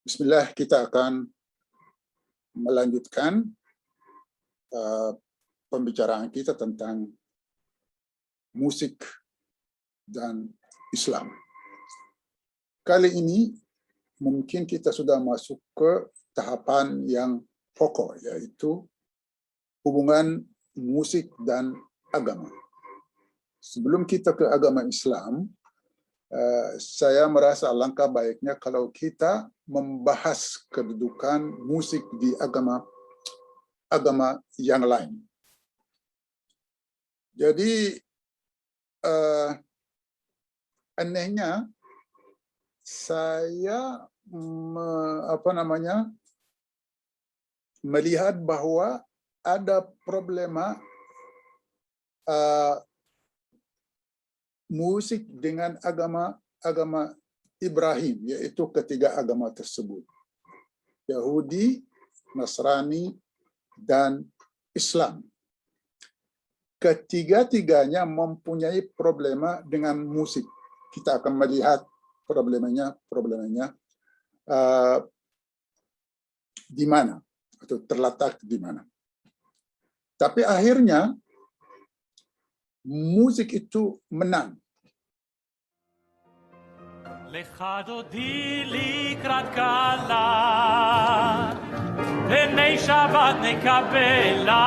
Bismillah, kita akan melanjutkan pembicaraan kita tentang musik dan Islam. Kali ini mungkin kita sudah masuk ke tahapan yang pokok, yaitu hubungan musik dan agama. Sebelum kita ke agama Islam, saya merasa alangkah baiknya kalau kita membahas kedudukan musik di agama yang lain. Jadi anehnya saya melihat bahwa ada problema musik dengan agama Ibrahim, yaitu ketiga agama tersebut, Yahudi, Nasrani, dan Islam. Ketiga-tiganya mempunyai problema dengan musik. Kita akan melihat problemanya di mana atau terletak di mana. Tapi akhirnya musik itu menang. לך דודי לקראת קלה, פני שבת נקבלה.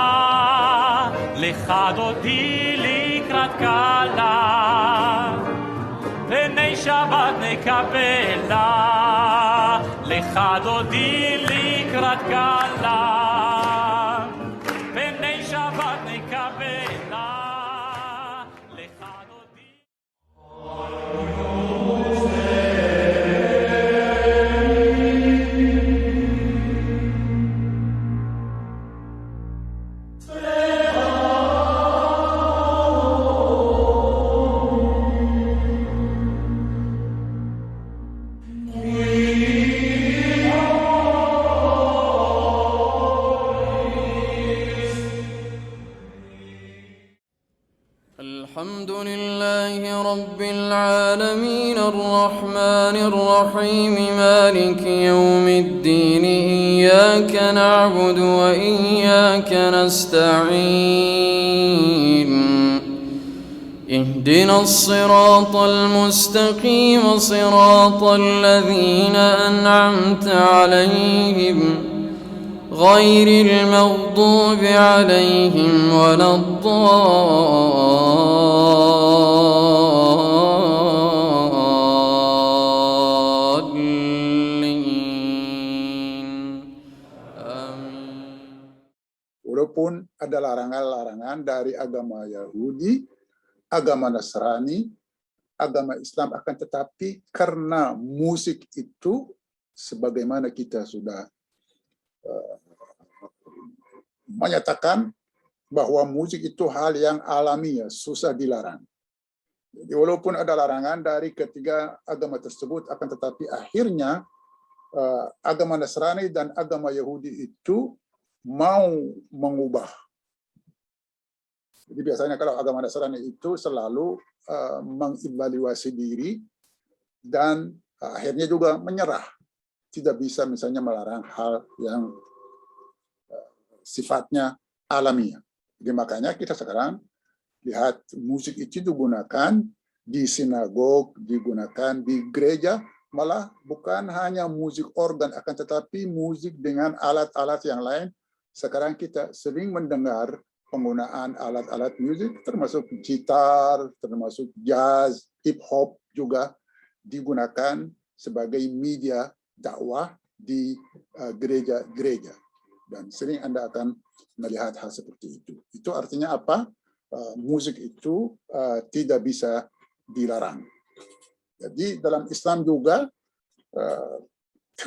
לך דודי לקראת קלה, פני שבת נקבלה. לך דודי לקראת קלה, פני שבת נקבלה. الحمد لله رب العالمين الرحمن الرحيم مالك يوم الدين إياك نعبد وإياك نستعين اهدنا الصراط المستقيم صراط الذين أنعمت عليهم غير المغضوب عليهم ولا الضالين. آمين. Walaupun ada larangan-larangan dari agama Yahudi, agama Nasrani, agama Islam, akan tetapi karena musik itu, sebagaimana kita sudah menyatakan bahwa musik itu hal yang alamiah, susah dilarang. Jadi walaupun ada larangan dari ketiga agama tersebut, akan tetapi akhirnya agama Nasrani dan agama Yahudi itu mau mengubah. Jadi biasanya kalau agama Nasrani itu selalu mengevaluasi diri dan akhirnya juga menyerah. Tidak bisa misalnya melarang hal yang sifatnya alamiah. Jadi makanya kita sekarang lihat musik itu digunakan di sinagog, digunakan di gereja, malah bukan hanya musik organ, akan tetapi musik dengan alat-alat yang lain. Sekarang kita sering mendengar penggunaan alat-alat musik, termasuk gitar, termasuk jazz, hip hop juga digunakan sebagai media dakwah di gereja-gereja, dan sering Anda akan melihat hal seperti itu. Itu artinya apa? Musik itu tidak bisa dilarang. Jadi dalam Islam juga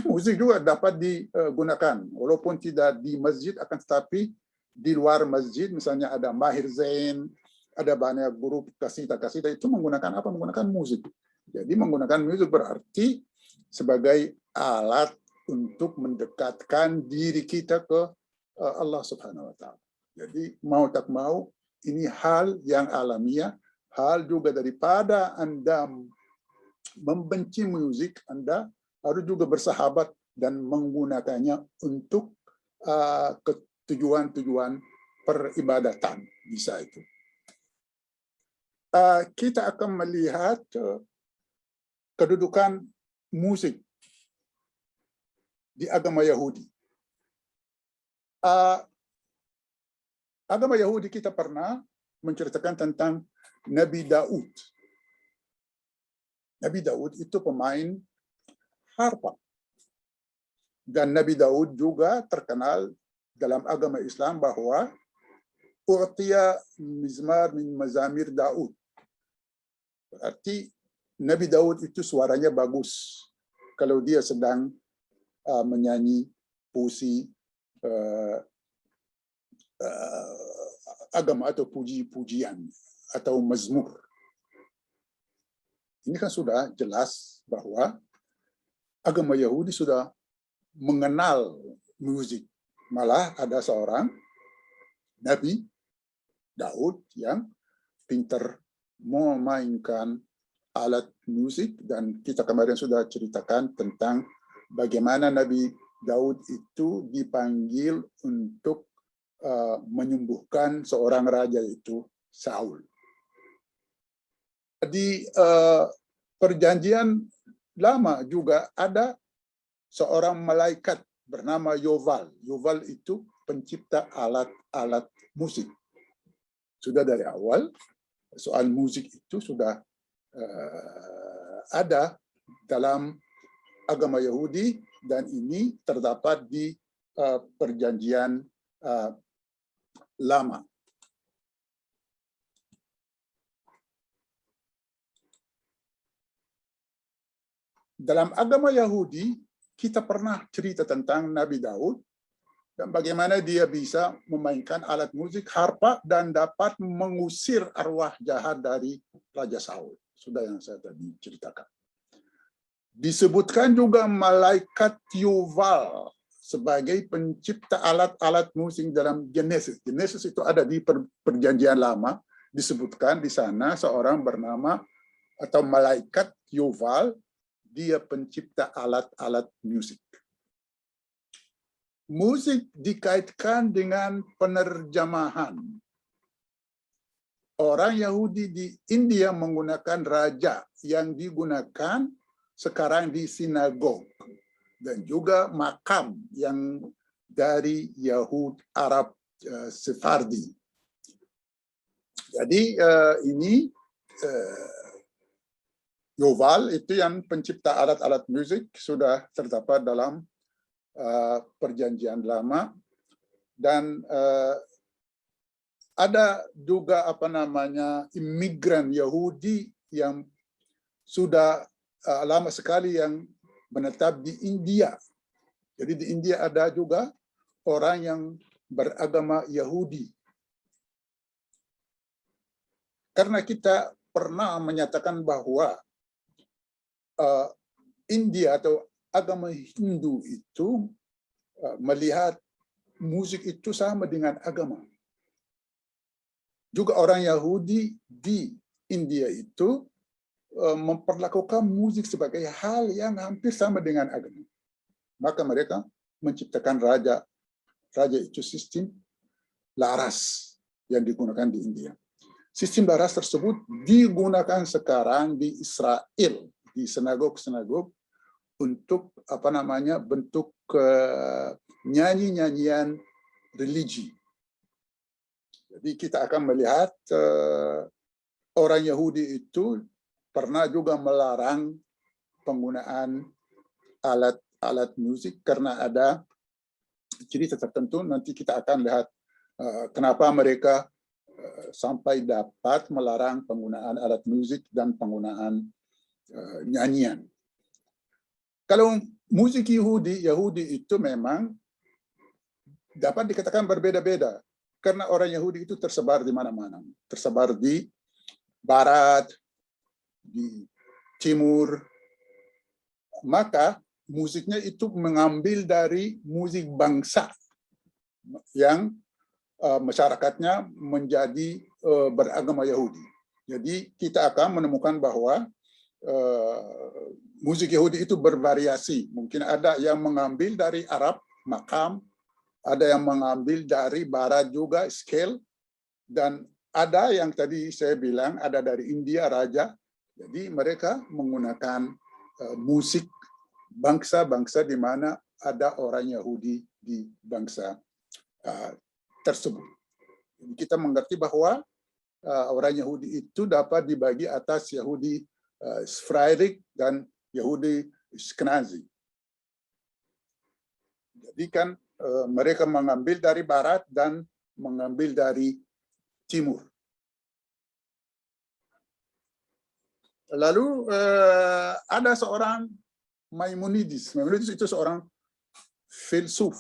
musik juga dapat digunakan, walaupun tidak di masjid, akan tetapi di luar masjid, misalnya ada Mahir Zain, ada banyak grup kasida itu menggunakan apa? Menggunakan musik. Jadi menggunakan musik berarti sebagai alat untuk mendekatkan diri kita ke Allah Subhanahu wa Ta'ala. Jadi mau tak mau, ini hal yang alamiah, hal juga daripada Anda membenci musik, Anda harus juga bersahabat dan menggunakannya untuk tujuan-tujuan peribadatan, bisa itu. Kita akan melihat kedudukan musik di agama Yahudi. Agama Yahudi kita pernah menceritakan tentang Nabi Daud. Nabi Daud itu pemain harpa. Dan Nabi Daud juga terkenal dalam agama Islam bahwa U'tiya mizmar min mazamir Daud. Berarti Nabi Daud itu suaranya bagus kalau dia sedang menyanyi puisi agama atau puji-pujian atau mazmur. Ini kan sudah jelas bahwa agama Yahudi sudah mengenal musik. Malah ada seorang Nabi Daud yang pintar memainkan alat musik, dan kita kemarin sudah ceritakan tentang bagaimana Nabi Daud itu dipanggil untuk menyembuhkan seorang raja, itu Saul. Di Perjanjian Lama juga ada seorang malaikat bernama Yoval. Yoval itu pencipta alat-alat musik. Sudah dari awal soal musik itu sudah ada dalam agama Yahudi, dan ini terdapat di Perjanjian Lama. Dalam agama Yahudi, kita pernah cerita tentang Nabi Daud dan bagaimana dia bisa memainkan alat musik harpa dan dapat mengusir arwah jahat dari Raja Saul. Sudah yang saya tadi ceritakan. Disebutkan juga malaikat Yuval sebagai pencipta alat-alat musik dalam Genesis. Genesis itu ada di Perjanjian Lama. Disebutkan di sana seorang bernama atau malaikat Yuval, dia pencipta alat-alat musik. Musik dikaitkan dengan penerjemahan. Orang Yahudi di India menggunakan raja yang digunakan sekarang di sinagog, dan juga makam yang dari Yahud Arab Sephardi. Jadi ini Yoval itu yang pencipta alat-alat musik sudah terdapat dalam Perjanjian Lama, dan ada juga imigran Yahudi yang sudah lama sekali yang menetap di India. Jadi di India ada juga orang yang beragama Yahudi. Karena kita pernah menyatakan bahwa India atau agama Hindu itu melihat musik itu sama dengan agama. Juga orang Yahudi di India itu memperlakukan musik sebagai hal yang hampir sama dengan agama. Maka mereka menciptakan raja itu sistem laras yang digunakan di India. Sistem laras tersebut digunakan sekarang di Israel, di sinagog-sinagog untuk bentuk nyanyi-nyanyian religi. Jadi kita akan melihat orang Yahudi itu pernah juga melarang penggunaan alat musik karena ada cerita tertentu. Nanti kita akan lihat kenapa mereka sampai dapat melarang penggunaan alat musik dan penggunaan nyanyian. Kalau musik Yahudi itu memang dapat dikatakan berbeda-beda, karena orang Yahudi itu tersebar di mana-mana. Tersebar di barat, di timur. Maka musiknya itu mengambil dari musik bangsa yang masyarakatnya menjadi beragama Yahudi. Jadi kita akan menemukan bahwa musik Yahudi itu bervariasi. Mungkin ada yang mengambil dari Arab, makam, ada yang mengambil dari Barat juga, scale, dan ada yang tadi saya bilang ada dari India, raja. Jadi mereka menggunakan musik bangsa-bangsa di mana ada orang Yahudi di bangsa tersebut. Kita mengerti bahwa orang Yahudi itu dapat dibagi atas Yahudi Sephardic dan Yahudi Ashkenazi. Jadi kan mereka mengambil dari barat dan mengambil dari timur. Lalu ada seorang Maimonides. Maimonides itu seorang filsuf.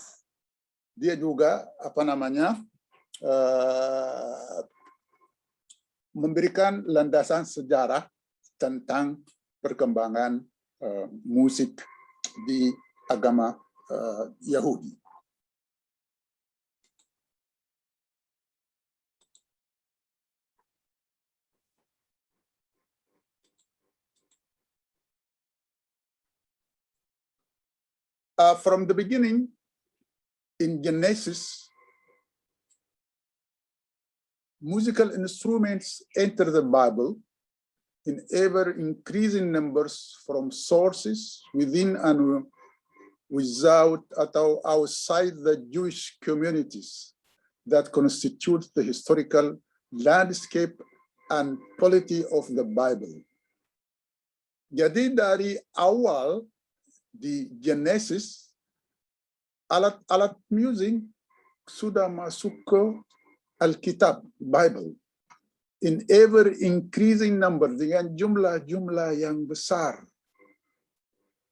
Dia juga memberikan landasan sejarah tentang perkembangan musik di agama Yahudi. From the beginning, in Genesis, musical instruments enter the Bible in ever-increasing numbers from sources within and without or outside the Jewish communities that constitute the historical landscape and polity of the Bible. Jadi dari awal di Genesis, alat-alat musik sudah masuk ke Alkitab, Bible, in ever-increasing number, dengan jumlah-jumlah yang besar,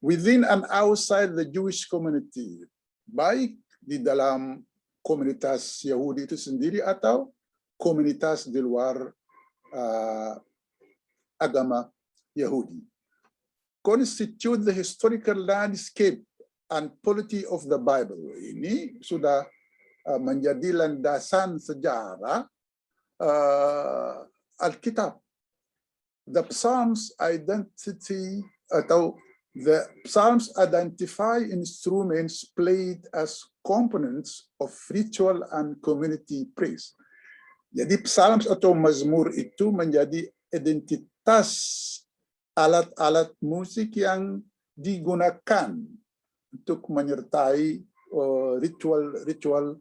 within and outside the Jewish community, baik di dalam komunitas Yahudi itu sendiri atau komunitas di luar agama Yahudi. Constitute the historical landscape and polity of the Bible. Ini sudah menjadi landasan sejarah Alkitab. The Psalms identify instruments played as components of ritual and community praise. Jadi Psalms atau Mazmur itu menjadi identitas alat-alat musik yang digunakan untuk menyertai ritual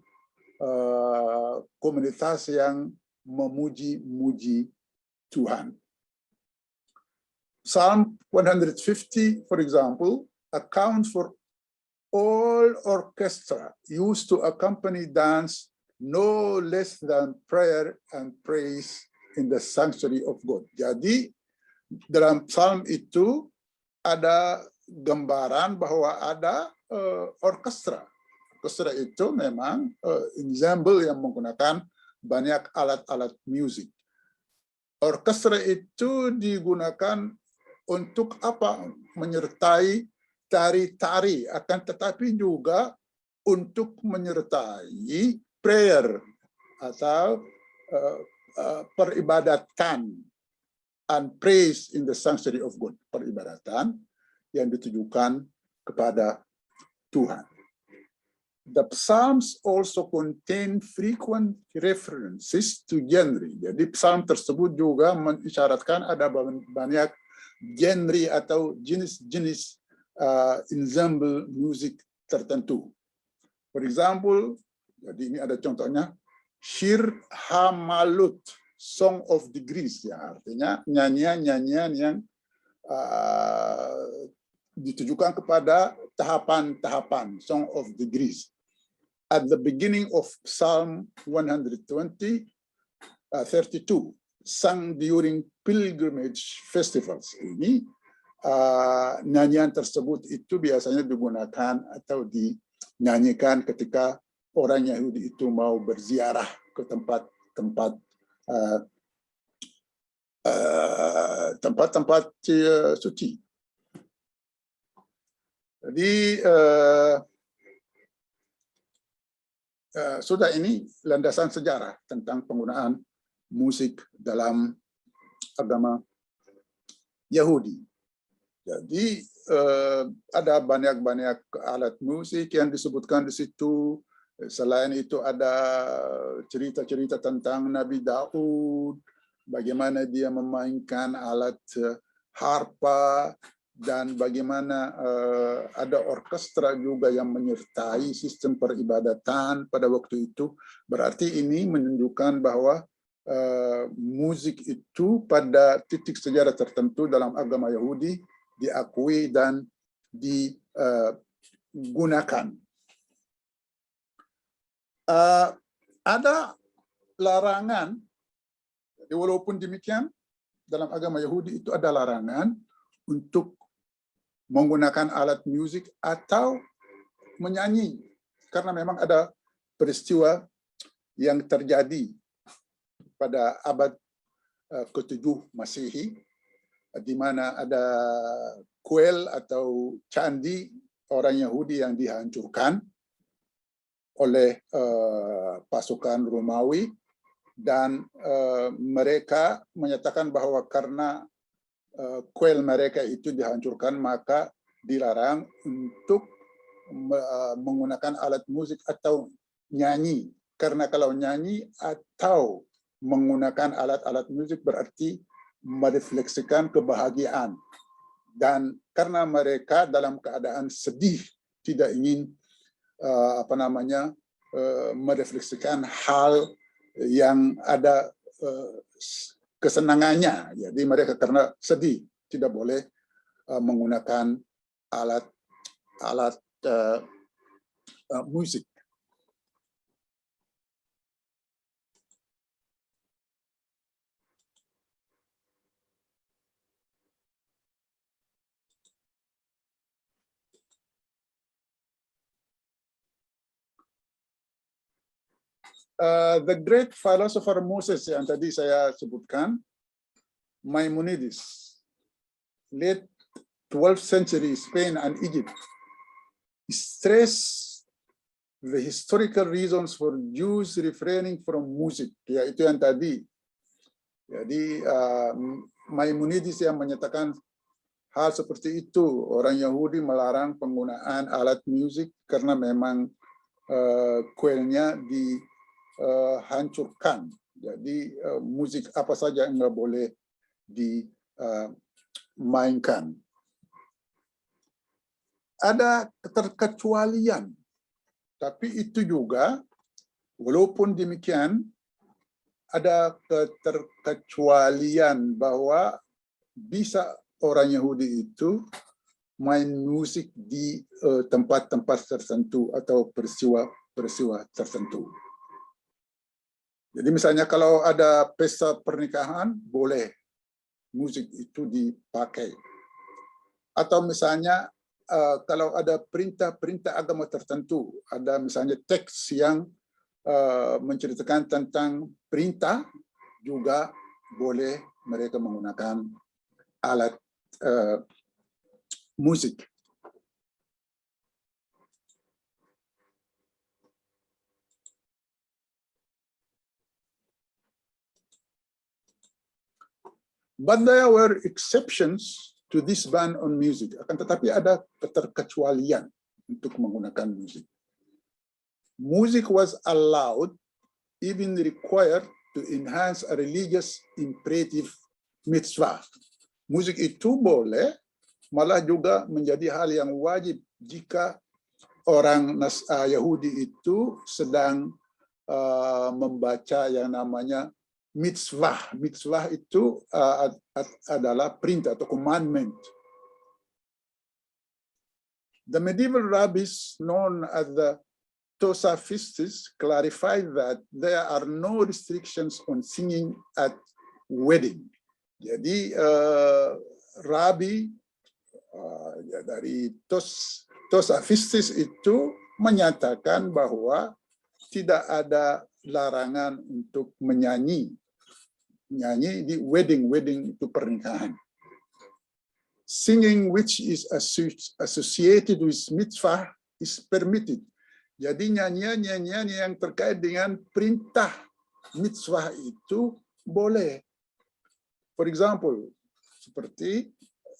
komunitas yang memuji-muji Tuhan. Psalm 150, for example, accounts for all orchestra used to accompany dance no less than prayer and praise in the sanctuary of God. Jadi dalam psalm itu ada gambaran bahwa ada orkestra. Orkestra itu memang ensemble yang menggunakan banyak alat-alat musik. Orkestra itu digunakan untuk apa? Menyertai tari-tari, akan tetapi juga untuk menyertai prayer atau peribadatan and praise in the sanctuary of God, peribadatan yang ditujukan kepada Tuhan. The Psalms also contain frequent references to genre. Jadi psalm tersebut juga mengisyaratkan ada banyak genre atau jenis-jenis ensemble musik tertentu. For example, jadi ini ada contohnya, Shir Hamalut, Song of Degrees, ya artinya nyanyian-nyanyian yang ditujukan kepada tahapan-tahapan, Song of Degrees. At the beginning of Psalm 132, sung during pilgrimage festivals. Ini nyanyian tersebut itu biasanya digunakan atau dinyanyikan ketika orang Yahudi itu mau berziarah ke tempat-tempat suci. Jadi sudah ini landasan sejarah tentang penggunaan musik dalam agama Yahudi. Jadi ada banyak-banyak alat musik yang disebutkan di situ. Selain itu ada cerita-cerita tentang Nabi Daud, bagaimana dia memainkan alat harpa, dan bagaimana ada orkestra juga yang menyertai sistem peribadatan pada waktu itu. Berarti ini menunjukkan bahwa musik itu pada titik sejarah tertentu dalam agama Yahudi diakui dan digunakan. Ada larangan, walaupun demikian dalam agama Yahudi itu ada larangan untuk menggunakan alat musik atau menyanyi, karena memang ada peristiwa yang terjadi pada abad ke-7 Masehi, di mana ada kuil atau candi orang Yahudi yang dihancurkan oleh pasukan Romawi, dan mereka menyatakan bahwa karena kuil mereka itu dihancurkan, maka dilarang untuk menggunakan alat musik atau nyanyi. Karena kalau nyanyi atau menggunakan alat-alat musik berarti merefleksikan kebahagiaan. Dan karena mereka dalam keadaan sedih, tidak ingin merefleksikan hal yang ada kesenangannya. Jadi mereka karena sedih tidak boleh menggunakan alat musik. The great philosopher Moses yang tadi saya sebutkan, Maimonides, late 12th century Spain and Egypt, stress the historical reasons for Jews refraining from music, yaitu yang tadi. Jadi Maimonides yang menyatakan hal seperti itu, orang Yahudi melarang penggunaan alat musik karena memang kuilnya dihancurkan. Jadi musik apa saja nggak boleh dimainkan. Ada keterkecualian, tapi itu juga walaupun demikian ada keterkecualian bahwa bisa orang Yahudi itu main musik di tempat-tempat tertentu atau peristiwa tertentu. Jadi misalnya kalau ada pesta pernikahan, boleh musik itu dipakai. Atau misalnya kalau ada perintah-perintah agama tertentu, ada misalnya teks yang menceritakan tentang perintah, juga boleh mereka menggunakan alat musik. But there were exceptions to this ban on music. Akan tetapi ada keterkecualian untuk menggunakan musik. Music was allowed, even required, to enhance a religious imperative mitzvah. Musik itu boleh, malah juga menjadi hal yang wajib jika orang Yahudi itu sedang membaca yang namanya mitzvah. Mitzvah itu adalah perintah atau commandment. The medieval rabbis known as the Tosafistes clarified that there are no restrictions on singing at wedding. Jadi Rabi dari Tosafistes itu menyatakan bahwa tidak ada larangan untuk menyanyi di wedding itu pernikahan. Singing which is associated with mitzvah is permitted. Jadi nyanyian yang terkait dengan perintah mitzvah itu boleh. For example, seperti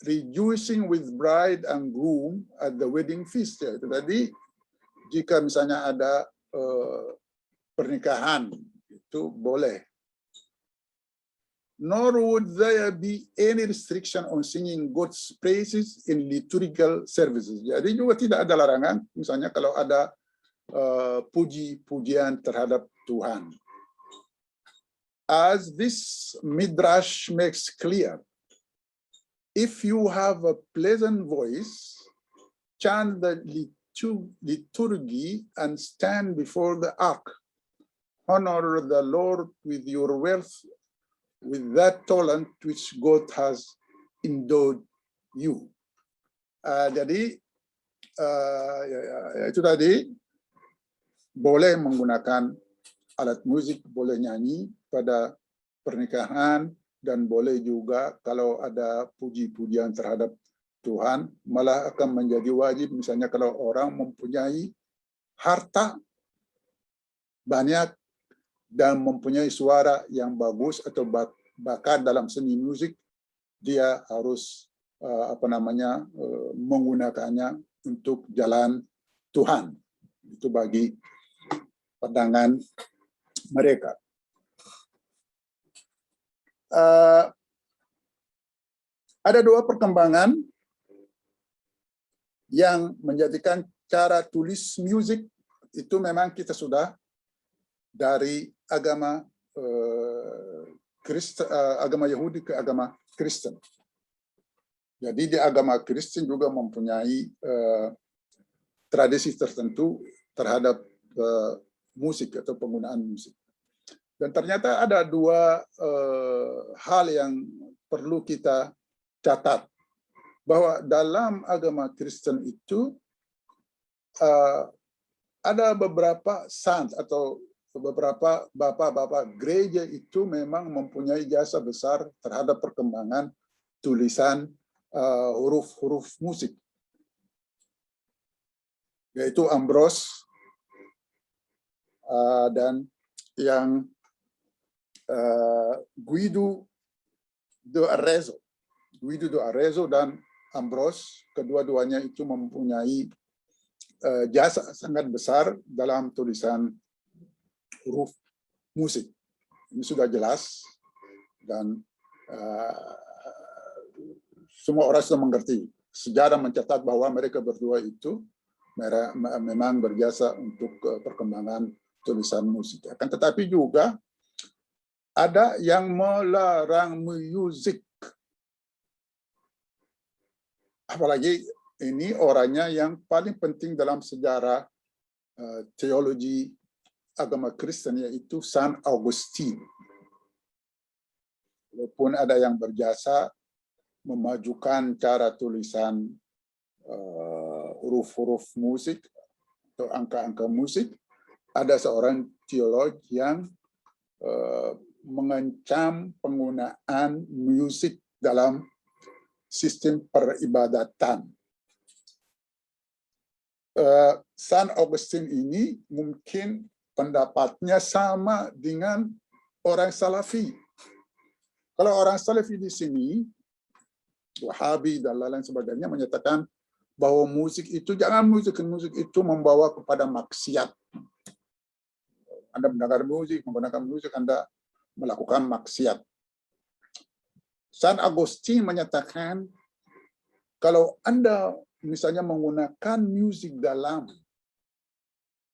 rejoicing with bride and groom at the wedding feast. Ya, itu tadi jika misalnya ada pernikahan itu boleh. Nor would there be any restriction on singing God's praises in liturgical services. Jadi juga tidak ada larangan, misalnya kalau ada puji-pujian terhadap Tuhan. As this midrash makes clear, if you have a pleasant voice, chant the liturgy and stand before the ark. Honor the Lord with your wealth, with that talent which God has endowed you. Jadi itu tadi boleh menggunakan alat musik, boleh nyanyi pada pernikahan, dan boleh juga kalau ada puji-pujian terhadap Tuhan, malah akan menjadi wajib misalnya kalau orang mempunyai harta banyak dan mempunyai suara yang bagus atau bakat dalam seni musik, dia harus menggunakannya untuk jalan Tuhan. Itu bagi pandangan mereka. Ada dua perkembangan yang menjadikan cara tulis musik itu memang kita sudah dari agama agama Yahudi ke agama Kristen. Jadi di agama Kristen juga mempunyai tradisi tertentu terhadap musik atau penggunaan musik. Dan ternyata ada dua hal yang perlu kita catat, bahwa dalam agama Kristen itu ada beberapa saint atau beberapa bapak-bapak gereja itu memang mempunyai jasa besar terhadap perkembangan tulisan huruf-huruf musik, yaitu Ambrose dan yang Guido de Arezzo dan Ambrose, kedua-duanya itu mempunyai jasa sangat besar dalam tulisan huruf musik. Ini sudah jelas dan semua orang sudah mengerti. Sejarah mencatat bahwa mereka berdua itu memang berjasa untuk perkembangan tulisan musik. Akan tetapi juga ada yang melarang musik. Apalagi ini orangnya yang paling penting dalam sejarah teologi agama Kristen, yaitu Saint Augustine. Walaupun ada yang berjasa memajukan cara tulisan huruf-huruf musik atau angka-angka musik, ada seorang teolog yang mengancam penggunaan musik dalam sistem peribadatan. Saint Augustine ini mungkin pendapatnya sama dengan orang Salafi. Kalau orang Salafi di sini, Wahabi dan lain sebagainya, menyatakan bahwa musik itu, jangan musik itu membawa kepada maksiat. Anda mendengar musik, menggunakan musik, Anda melakukan maksiat. Saint Augustine menyatakan kalau Anda misalnya menggunakan musik dalam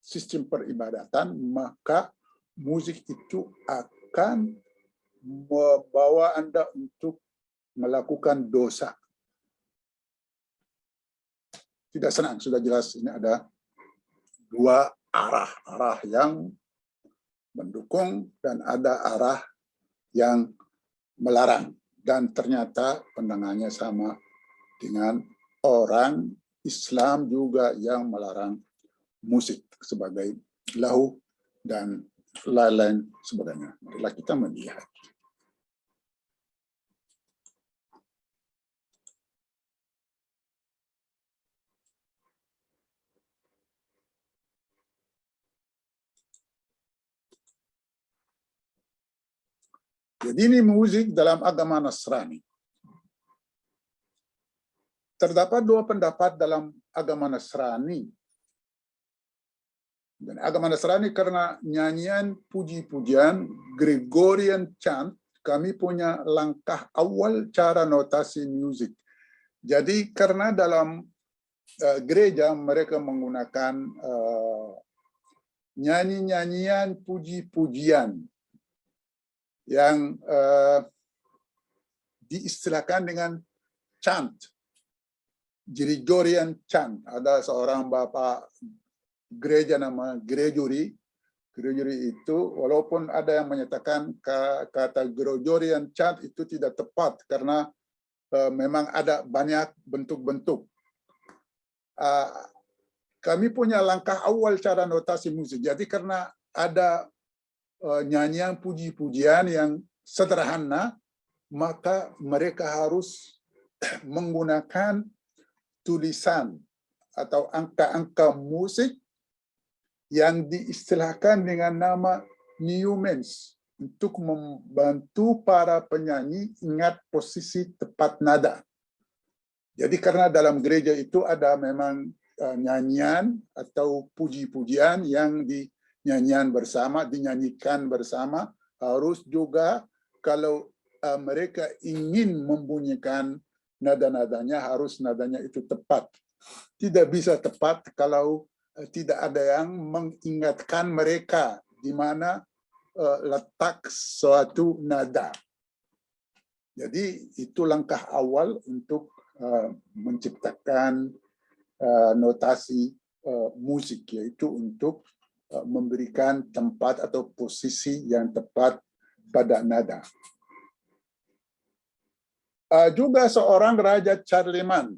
sistem peribadatan, maka musik itu akan membawa Anda untuk melakukan dosa. Tidak senang, sudah jelas ini ada dua arah yang mendukung dan ada arah yang melarang. Dan ternyata pandangannya sama dengan orang Islam juga yang melarang musik sebagai lahu dan lain-lain sebagainya. Marilah kita melihat. Jadi ini musik dalam agama Nasrani. terdapat dua pendapat dalam agama Nasrani. Dan agama Nasrani karena nyanyian puji-pujian, Gregorian chant, kami punya langkah awal cara notasi musik. Jadi karena dalam gereja mereka menggunakan nyanyi-nyanyian puji-pujian yang diistilahkan dengan chant, Gregorian chant. Ada seorang bapak gereja nama Gregory. Gregory itu walaupun ada yang menyatakan kata Gregorian chant itu tidak tepat karena memang ada banyak bentuk-bentuk. Kami punya langkah awal cara notasi musik. Jadi karena ada nyanyian puji-pujian yang sederhana, maka mereka harus menggunakan tulisan atau angka-angka musik yang diistilahkan dengan nama neumens untuk membantu para penyanyi ingat posisi tepat nada. Jadi karena dalam gereja itu ada memang nyanyian atau puji-pujian yang dinyanyikan bersama, harus juga kalau mereka ingin membunyikan nada-nadanya, harus nadanya itu tepat. Tidak bisa tepat kalau tidak ada yang mengingatkan mereka di mana letak suatu nada. Jadi itu langkah awal untuk menciptakan notasi musik, yaitu untuk memberikan tempat atau posisi yang tepat pada nada. Juga seorang Raja Charlemagne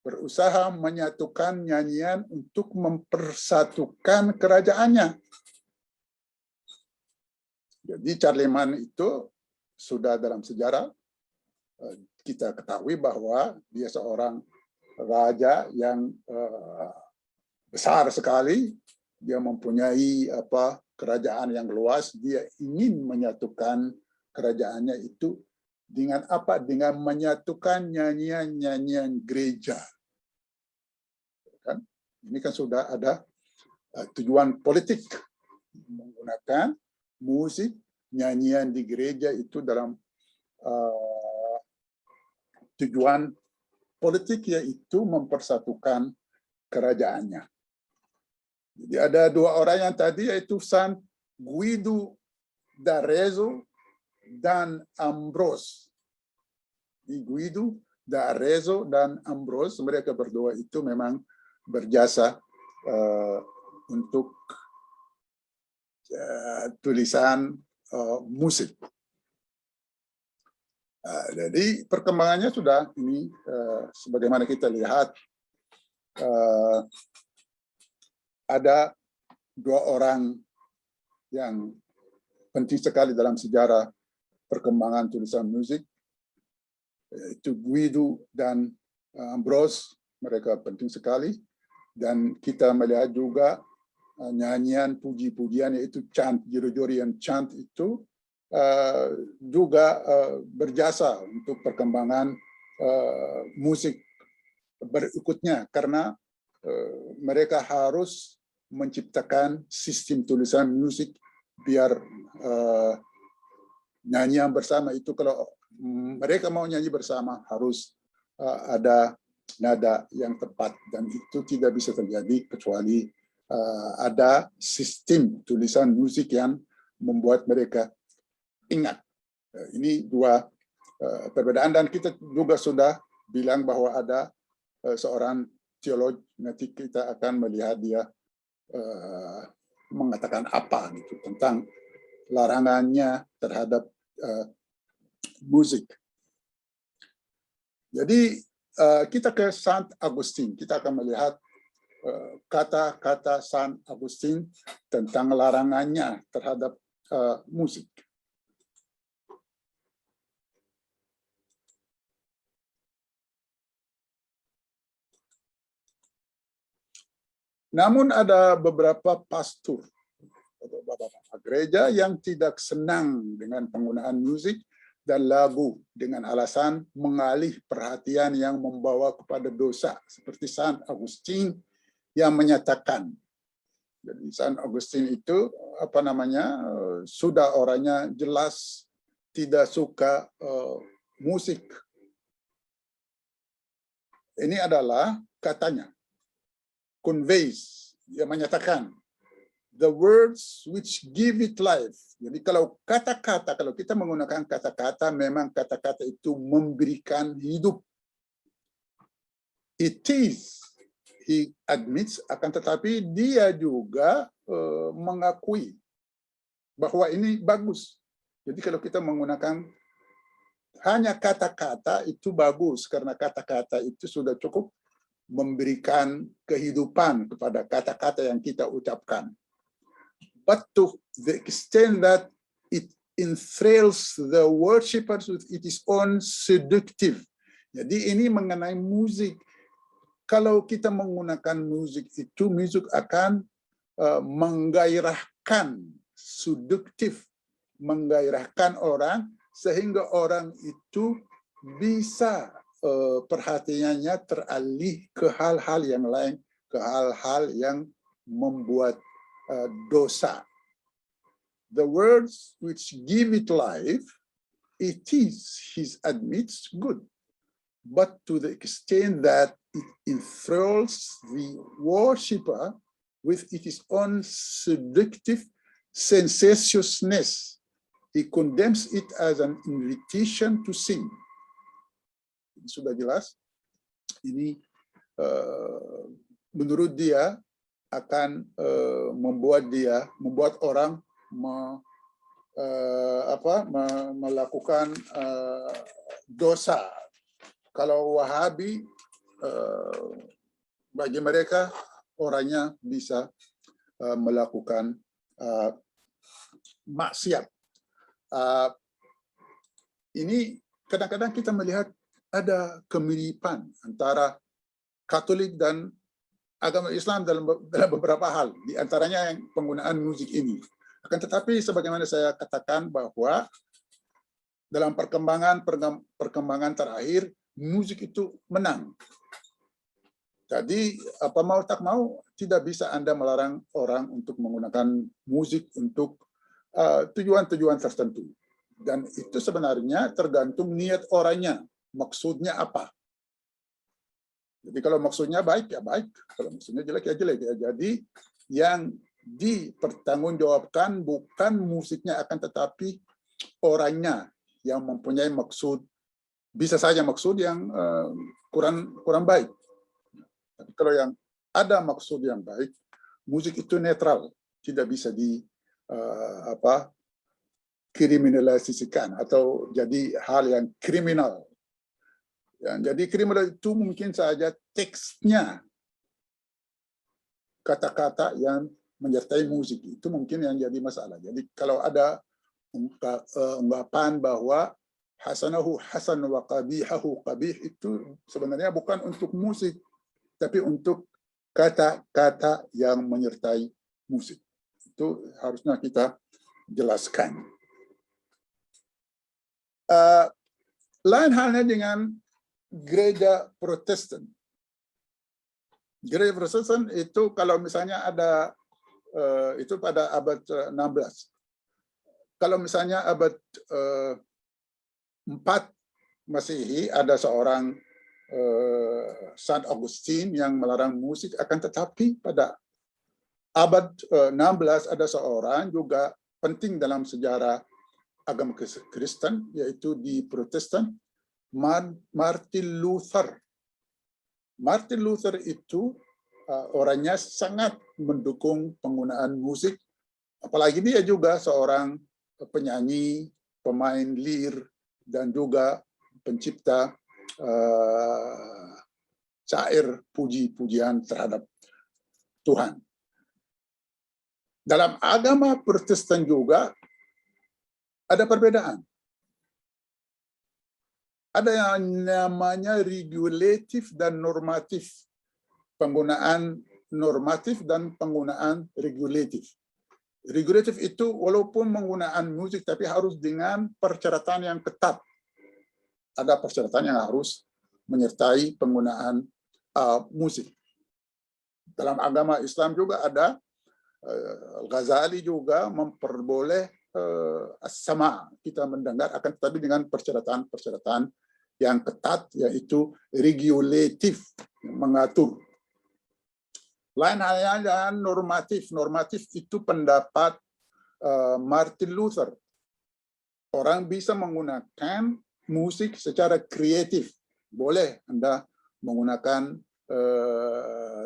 berusaha menyatukan nyanyian untuk mempersatukan kerajaannya. Jadi Charlemagne itu sudah dalam sejarah kita ketahui bahwa dia seorang raja yang besar sekali. Dia mempunyai kerajaan yang luas. Dia ingin menyatukan kerajaannya itu dengan apa? Dengan menyatukan nyanyian-nyanyian gereja. Kan? Ini kan sudah ada tujuan politik menggunakan musik, nyanyian di gereja itu dalam tujuan politik, yaitu mempersatukan kerajaannya. Jadi ada dua orang yang tadi, yaitu San Guido d'Arezzo dan Ambrose. Guido d'Arezzo dan Ambrose, mereka berdua itu memang berjasa untuk tulisan musik. Jadi perkembangannya sudah ini sebagaimana kita lihat, ada dua orang yang penting sekali dalam sejarah perkembangan tulisan musik, yaitu Guido dan Ambrose. Mereka penting sekali, dan kita melihat juga nyanyian puji-pujian, yaitu chant, Gregorian chant itu juga berjasa untuk perkembangan musik berikutnya, karena mereka harus menciptakan sistem tulisan musik biar nyanyian bersama itu, kalau mereka mau nyanyi bersama harus ada nada yang tepat, dan itu tidak bisa terjadi kecuali ada sistem tulisan musik yang membuat mereka ingat. Ini dua perbedaan, dan kita juga sudah bilang bahwa ada seorang teolog, nanti kita akan melihat dia mengatakan apa gitu tentang larangannya terhadap musik. Jadi kita ke Saint Augustine, kita akan melihat kata-kata Saint Augustine tentang larangannya terhadap musik. Namun ada beberapa pastor atau bapak-bapak gereja yang tidak senang dengan penggunaan musik, dan lagu dengan alasan mengalih perhatian yang membawa kepada dosa, seperti Saint Augustine yang menyatakan. Jadi Saint Augustine itu sudah orangnya jelas tidak suka musik. Ini adalah katanya, conveys, yang menyatakan the words which give it life. Jadi kalau kata-kata, kalau kita menggunakan kata-kata, memang kata-kata itu memberikan hidup. It is, he admits, akan tetapi dia juga mengakui bahwa ini bagus. Jadi kalau kita menggunakan hanya kata-kata itu bagus, karena kata-kata itu sudah cukup memberikan kehidupan kepada kata-kata yang kita ucapkan. But to the extent that it enthralls the worshippers with its own seductive. Jadi ini mengenai musik. Kalau kita menggunakan musik itu, musik akan menggairahkan, seduktif, menggairahkan orang, sehingga orang itu bisa perhatiannya teralih ke hal-hal yang lain, ke hal-hal yang membuat dosa. The words which give it life, it is, he admits, good. But to the extent that it enthralls the worshipper with its own seductive sensuousness, he condemns it as an invitation to sin. Sudah jelas, ini menurut dia akan membuat orang melakukan dosa. Kalau Wahabi, bagi mereka orangnya bisa melakukan maksiat. Ini kadang-kadang kita melihat ada kemiripan antara Katolik dan agama Islam dalam beberapa hal, di antaranya yang penggunaan musik ini. Akan tetapi sebagaimana saya katakan bahwa dalam perkembangan terakhir, musik itu menang. Jadi apa mau tak mau, tidak bisa Anda melarang orang untuk menggunakan musik untuk tujuan-tujuan tertentu. Dan itu sebenarnya tergantung niat orangnya, maksudnya apa. Jadi kalau maksudnya baik, ya baik. Kalau maksudnya jelek, ya jelek. Ya. Jadi yang dipertanggungjawabkan bukan musiknya, akan tetapi orangnya yang mempunyai maksud. Bisa saja maksud yang kurang baik. Tapi kalau yang ada maksud yang baik, musik itu netral, tidak bisa kriminalisasikan atau jadi hal yang kriminal. Ya, jadi kriminal itu mungkin saja teksnya, kata-kata yang menyertai musik itu mungkin yang jadi masalah. Jadi kalau ada ungkapan bahwa hasanahu hasan wa qabihahu qabih, itu sebenarnya bukan untuk musik, tapi untuk kata-kata yang menyertai musik. Itu harusnya kita jelaskan. Lain halnya dengan gereja Protestan. Gereja Protestan itu kalau misalnya ada, itu pada abad 16. Kalau misalnya abad 4 Masehi ada seorang Saint Augustine yang melarang musik, akan tetapi pada abad 16 ada seorang juga penting dalam sejarah agama Kristen, yaitu di Protestan, Martin Luther. Martin Luther itu orangnya sangat mendukung penggunaan musik, apalagi dia juga seorang penyanyi, pemain lir, dan juga pencipta syair puji-pujian terhadap Tuhan. Dalam agama Protestan juga ada perbedaan. Ada yang namanya regulatif dan normatif. Penggunaan normatif dan penggunaan regulatif. Regulatif itu walaupun menggunakan musik, tapi harus dengan persyaratan yang ketat. Ada persyaratan yang harus menyertai penggunaan musik. Dalam agama Islam juga ada, Ghazali juga memperboleh sama kita mendengar, akan tetapi dengan persyaratan yang ketat, yaitu regulatif, mengatur. Lain halnya dengan normatif. Normatif itu pendapat Martin Luther. Orang bisa menggunakan musik secara kreatif. Boleh Anda menggunakan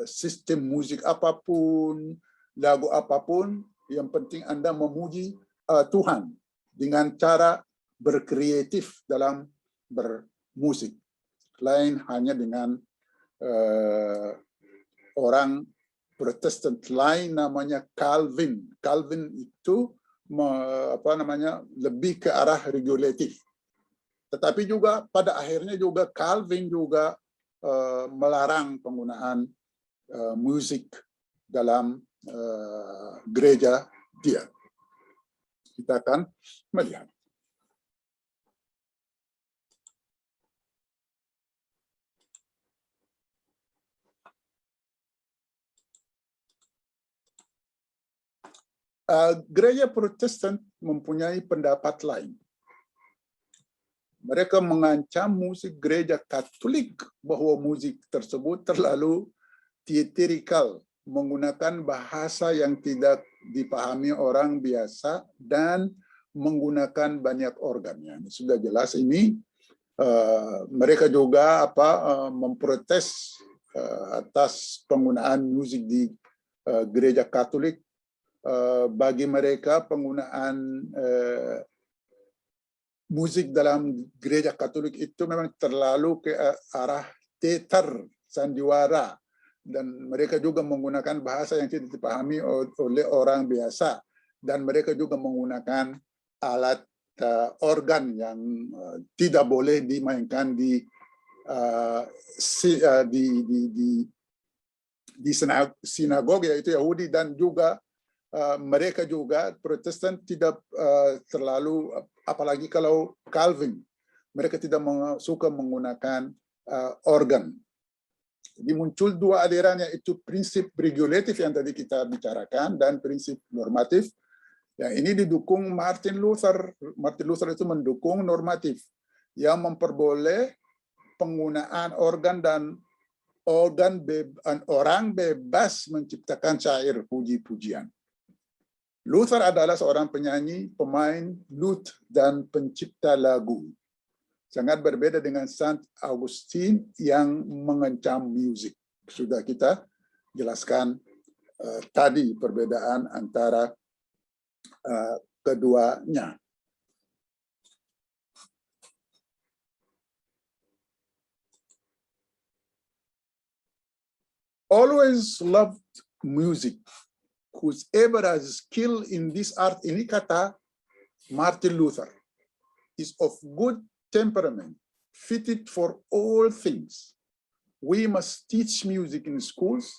sistem musik apapun, lagu apapun, yang penting Anda memuji Tuhan dengan cara berkreatif dalam bermusik. Lain hanya dengan orang Protestan lain namanya Calvin. Calvin itu lebih ke arah regulatif. Tetapi juga pada akhirnya juga Calvin juga melarang penggunaan musik dalam gereja dia. Kita akan melihat. Gereja Protestan mempunyai pendapat lain. Mereka mengancam musik gereja Katolik bahwa musik tersebut terlalu teatrikal, menggunakan bahasa yang tidak dipahami orang biasa dan menggunakan banyak organnya. Sudah jelas ini. Mereka juga memprotes atas penggunaan musik di gereja Katolik. Bagi mereka penggunaan musik dalam gereja Katolik itu memang terlalu ke arah teater, sandiwara, dan mereka juga menggunakan bahasa yang tidak dipahami oleh orang biasa, dan mereka juga menggunakan alat organ yang tidak boleh dimainkan di sinagog, yaitu Yahudi, dan juga mereka juga Protestan tidak terlalu, apalagi kalau Calvin, mereka tidak suka menggunakan organ. Jadi muncul dua aliran, yaitu prinsip regulatif yang tadi kita bicarakan dan prinsip normatif. Yang ini didukung Martin Luther. Martin Luther itu mendukung normatif yang memperboleh penggunaan organ, dan orang bebas menciptakan syair puji-pujian. Luther adalah seorang penyanyi, pemain lute, dan pencipta lagu. Sangat berbeda dengan Saint Augustine yang mengancam musik. Sudah kita jelaskan tadi perbedaan antara keduanya. Always loved music. Whoever has skill in this art, ini kata Martin Luther, is of good temperament, fitted for all things. We must teach music in schools.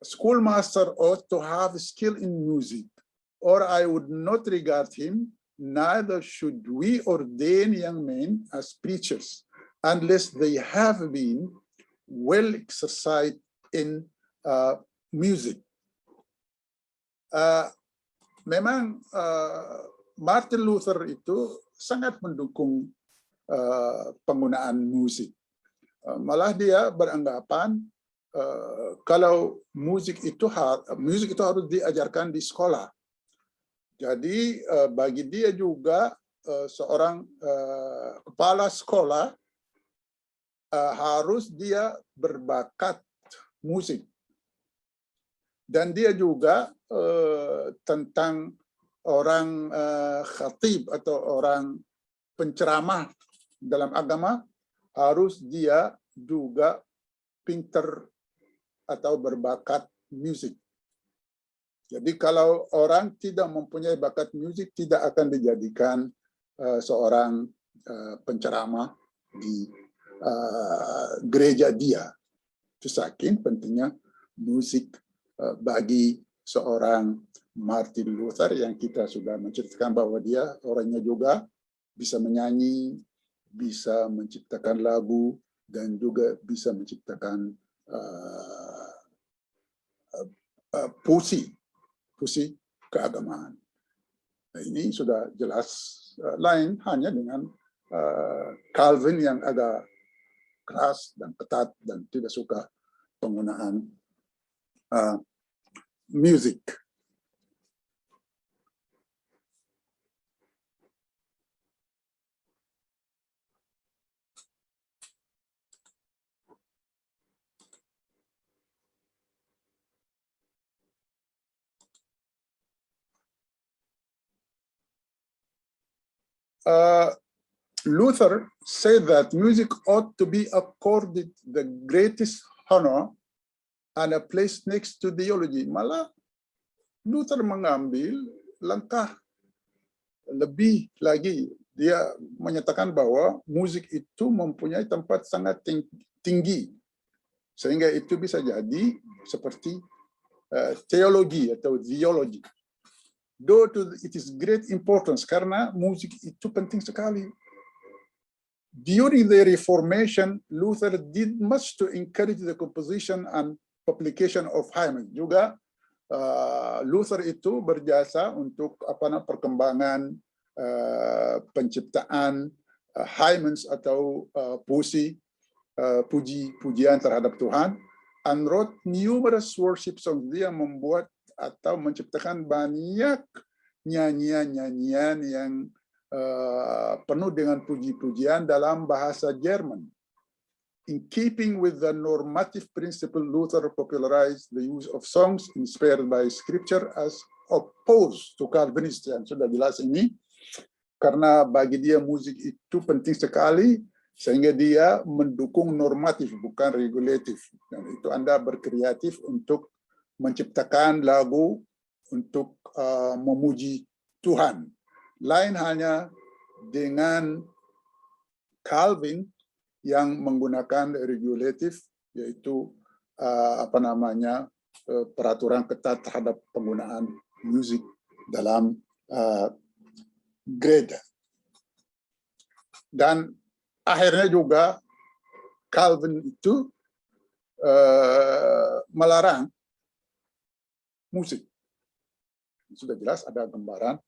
A schoolmaster ought to have skill in music, or I would not regard him. Neither should we ordain young men as preachers, unless they have been well exercised in music. Memang Martin Luther itu sangat mendukung penggunaan musik. Malah dia beranggapan kalau musik itu harus diajarkan di sekolah. Jadi bagi dia juga seorang kepala sekolah harus dia berbakat musik. Dan dia juga tentang orang khatib atau orang penceramah dalam agama, harus dia juga pinter atau berbakat musik. Jadi kalau orang tidak mempunyai bakat musik, tidak akan dijadikan seorang penceramah di gereja dia. Itu saking pentingnya musik bagi seorang Martin Luther yang kita sudah menceritakan bahwa dia orangnya juga bisa menyanyi, bisa menciptakan lagu, dan juga bisa menciptakan puisi keagamaan. Nah, ini sudah jelas lain hanya dengan Calvin yang agak keras dan ketat dan tidak suka penggunaan musik. Luther said that music ought to be accorded the greatest honor and a place next to theology. Malah Luther mengambil langkah lebih lagi. Dia menyatakan bahwa musik itu mempunyai tempat sangat tinggi, sehingga itu bisa jadi seperti teologi atau theology. Though it is great importance, karena musik itu penting sekali. During the Reformation, Luther did much to encourage the composition and publication of hymns. Juga Luther itu berjasa untuk perkembangan penciptaan hymns atau pujian terhadap Tuhan, and wrote numerous worship songs. Dia membuat atau menciptakan banyak nyanyian-nyanyian yang penuh dengan puji-pujian dalam bahasa Jerman. In keeping with the normative principle, Luther popularized the use of songs inspired by scripture as opposed to Calvinist. Yang sudah jelas ini, karena bagi dia musik itu penting sekali, sehingga dia mendukung normatif, bukan regulatif. Dan itu Anda berkreatif untuk menciptakan lagu untuk memuji Tuhan. Lain hanya dengan Calvin yang menggunakan regulatif, yaitu peraturan ketat terhadap penggunaan musik dalam gereja. Dan akhirnya juga Calvin itu melarang musik. Sudah jelas ada gambaran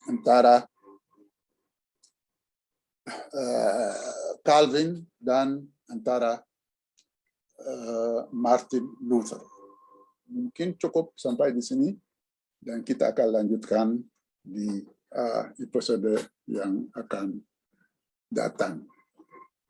antara Calvin dan antara Martin Luther. Mungkin cukup sampai di sini, dan kita akan lanjutkan di episode yang akan datang.